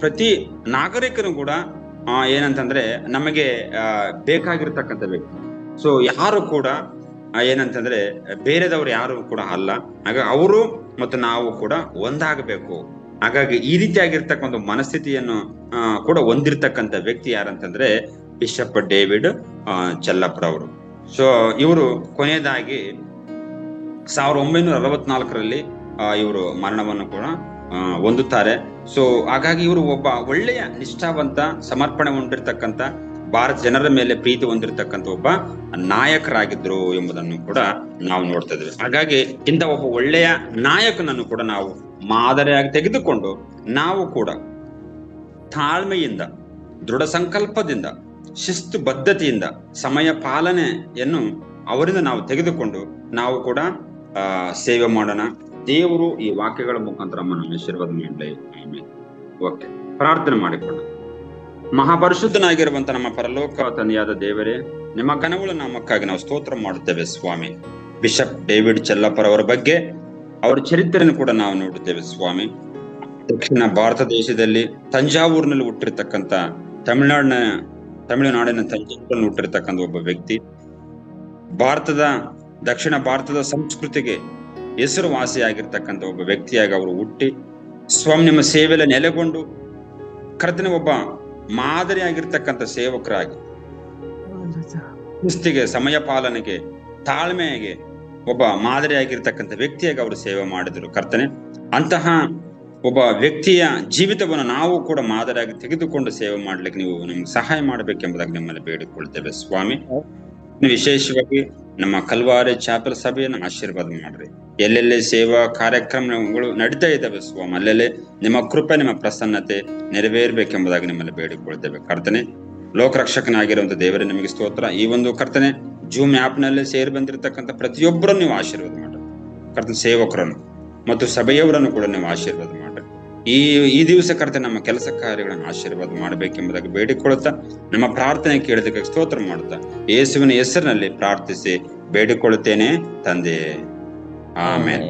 ಪ್ರತಿ ನಾಗರಿಕನು ಕೂಡ ಏನಂತಂದ್ರೆ ನಮಗೆ ಬೇಕಾಗಿರ್ತಕ್ಕಂಥ ವ್ಯಕ್ತಿ. ಸೊ ಯಾರು ಕೂಡ ಏನಂತಂದ್ರೆ ಬೇರೆದವ್ರು ಯಾರು ಕೂಡ ಅಲ್ಲ. ಹಾಗಾಗಿ ಅವರು ಮತ್ತು ನಾವು ಕೂಡ ಒಂದಾಗಬೇಕು. ಹಾಗಾಗಿ ಈ ರೀತಿಯಾಗಿರ್ತಕ್ಕಂಥ ಮನಸ್ಥಿತಿಯನ್ನು ಕೂಡ ಹೊಂದಿರ್ತಕ್ಕಂಥ ವ್ಯಕ್ತಿ ಯಾರಂತಂದ್ರೆ ಬಿಷಪ್ ಡೇವಿಡ್ ಚೆಲ್ಲಪ್ಪರವರು. ಸೊ ಇವರು ಕೊನೆಯದಾಗಿ 1964ರಲ್ಲಿ ಇವರು ಮರಣವನ್ನು ಕೂಡ ಹೊಂದುತ್ತಾರೆ. ಸೊ ಹಾಗಾಗಿ ಇವರು ಒಬ್ಬ ಒಳ್ಳೆಯ ನಿಷ್ಠಾವಂತ, ಸಮರ್ಪಣೆ ಹೊಂದಿರ್ತಕ್ಕಂಥ, ಭಾರತ ಜನರ ಮೇಲೆ ಪ್ರೀತಿ ಹೊಂದಿರತಕ್ಕಂಥ ಒಬ್ಬ ನಾಯಕರಾಗಿದ್ರು ಎಂಬುದನ್ನು ಕೂಡ ನಾವು ನೋಡ್ತಾ ಇದ್ದೇವೆ. ಹಾಗಾಗಿ ಇಂಥ ಒಬ್ಬ ಒಳ್ಳೆಯ ನಾಯಕನನ್ನು ಕೂಡ ನಾವು ಮಾದರಿಯಾಗಿ ತೆಗೆದುಕೊಂಡು ನಾವು ಕೂಡ ತಾಳ್ಮೆಯಿಂದ, ದೃಢ ಸಂಕಲ್ಪದಿಂದ, ಶಿಸ್ತು ಬದ್ಧತೆಯಿಂದ, ಸಮಯ ಪಾಲನೆಯನ್ನು ಅವರಿಂದ ನಾವು ತೆಗೆದುಕೊಂಡು ನಾವು ಕೂಡ ಸೇವೆ ಮಾಡೋಣ. ದೇವರು ಈ ವಾಕ್ಯಗಳ ಮುಖಾಂತರ ನಮ್ಮನ್ನು ಆಶೀರ್ವಾದ ಮಾಡಲಿ. ಆಮೆನ್. ಓಕೆ, ಪ್ರಾರ್ಥನೆ ಮಾಡಿಕೊಳ್ಳೋಣ. ಮಹಾಪರಿಶುದ್ಧನಾಗಿರುವಂತ ನಮ್ಮ ಪರಲೋಕ ತಂದೆಯಾದ ದೇವರೇ, ನಿಮ್ಮ ಘನವುಳ್ಳ ನಾಮಕ್ಕಾಗಿ ನಾವು ಸ್ತೋತ್ರ ಮಾಡುತ್ತೇವೆ ಸ್ವಾಮಿ. ಬಿಷಪ್ ಡೇವಿಡ್ ಚೆಲ್ಲಪ್ಪರವರ ಬಗ್ಗೆ, ಅವರ ಚರಿತ್ರೆಯನ್ನು ಕೂಡ ನಾವು ನೋಡುತ್ತೇವೆ ಸ್ವಾಮಿ. ದಕ್ಷಿಣ ಭಾರತ ದೇಶದಲ್ಲಿ ತಂಜಾವೂರಿನಲ್ಲಿ ಹುಟ್ಟಿರ್ತಕ್ಕಂಥ, ತಮಿಳುನಾಡಿನ ತಂಜಾವೂರಿನಲ್ಲಿ ಹುಟ್ಟಿರ್ತಕ್ಕಂಥ ಒಬ್ಬ ವ್ಯಕ್ತಿ. ದಕ್ಷಿಣ ಭಾರತದ ಸಂಸ್ಕೃತಿಗೆ ಹೆಸರುವಾಸಿಯಾಗಿರ್ತಕ್ಕಂಥ ಒಬ್ಬ ವ್ಯಕ್ತಿಯಾಗಿ ಅವರು ಹುಟ್ಟಿ ಸ್ವಾಮಿ ನಿಮ್ಮ ಸೇವೆಯಲ್ಲಿ ನೆಲೆಗೊಂಡು ಕರ್ತನ ಒಬ್ಬ ಮಾದರಿಯಾಗಿರ್ತಕ್ಕಂಥ ಸೇವಕರಾಗಿ, ಶಿಸ್ತಿಗೆ, ಸಮಯ ಪಾಲನೆಗೆ, ತಾಳ್ಮೆಗೆ ಒಬ್ಬ ಮಾದರಿಯಾಗಿರ್ತಕ್ಕಂಥ ವ್ಯಕ್ತಿಯಾಗಿ ಅವರು ಸೇವೆ ಮಾಡಿದರು ಕರ್ತನೆ. ಅಂತಹ ಒಬ್ಬ ವ್ಯಕ್ತಿಯ ಜೀವಿತವನ್ನು ನಾವು ಕೂಡ ಮಾದರಿಯಾಗಿ ತೆಗೆದುಕೊಂಡು ಸೇವೆ ಮಾಡ್ಲಿಕ್ಕೆ ನೀವು ನಮ್ಗೆ ಸಹಾಯ ಮಾಡಬೇಕೆಂಬುದಾಗಿ ನಿಮ್ಮಲ್ಲಿ ಬೇಡಿಕೊಳ್ತೇವೆ ಸ್ವಾಮಿ. ವಿಶೇಷವಾಗಿ ನಮ್ಮ ಕಲ್ವಾರಿ ಚಾಪಲ್ ಸಭೆಯನ್ನು ಆಶೀರ್ವಾದ ಮಾಡ್ರಿ. ಎಲ್ಲೆಲ್ಲಿ ಸೇವಾ ಕಾರ್ಯಕ್ರಮಗಳು ನಡೀತಾ ಇದ್ದಾವೆ ಸ್ವಾಮಿ, ಅಲ್ಲೆಲ್ಲೇ ನಿಮ್ಮ ಕೃಪೆ, ನಿಮ್ಮ ಪ್ರಸನ್ನತೆ ನೆರವೇರ್ಬೇಕೆಂಬುದಾಗಿ ನಿಮ್ಮಲ್ಲಿ ಬೇಡಿಕೊಳ್ತೇವೆ ಕರ್ತನೆ. ಲೋಕರಕ್ಷಕನಾಗಿರುವಂತ ದೇವರೇ ನಿಮಗೆ ಸ್ತೋತ್ರ. ಈ ಒಂದು ಕರ್ತನೆ ಜೂಮ್ ಆ್ಯಪ್ ನಲ್ಲಿ ಸೇರಿ ಬಂದಿರತಕ್ಕಂಥ ಪ್ರತಿಯೊಬ್ಬರನ್ನು ನೀವು ಆಶೀರ್ವಾದ ಮಾಡ್ರಿ ಕರ್ತನೆ. ಸೇವಕರನ್ನು ಮತ್ತು ಸಭೆಯವರನ್ನು ಕೂಡ ನೀವು ಆಶೀರ್ವಾದ ಮಾಡ್ರಿ. ಈ ದಿವಸ ಕರ್ತ ನಮ್ಮ ಕೆಲಸ ಕಾರ್ಯಗಳನ್ನು ಆಶೀರ್ವಾದ ಮಾಡಬೇಕೆಂಬುದಾಗಿ ಬೇಡಿಕೊಳ್ಳುತ್ತಾ ನಮ್ಮ ಪ್ರಾರ್ಥನೆ ಕೇಳಿದಕ್ಕೆ ಸ್ತೋತ್ರ ಮಾಡುತ್ತಾ ಯೇಸುವಿನ ಹೆಸರಿನಲ್ಲಿ ಪ್ರಾರ್ಥಿಸಿ ಬೇಡಿಕೊಳ್ಳುತ್ತೇನೆ ತಂದೆ. ಆಮೆನ್.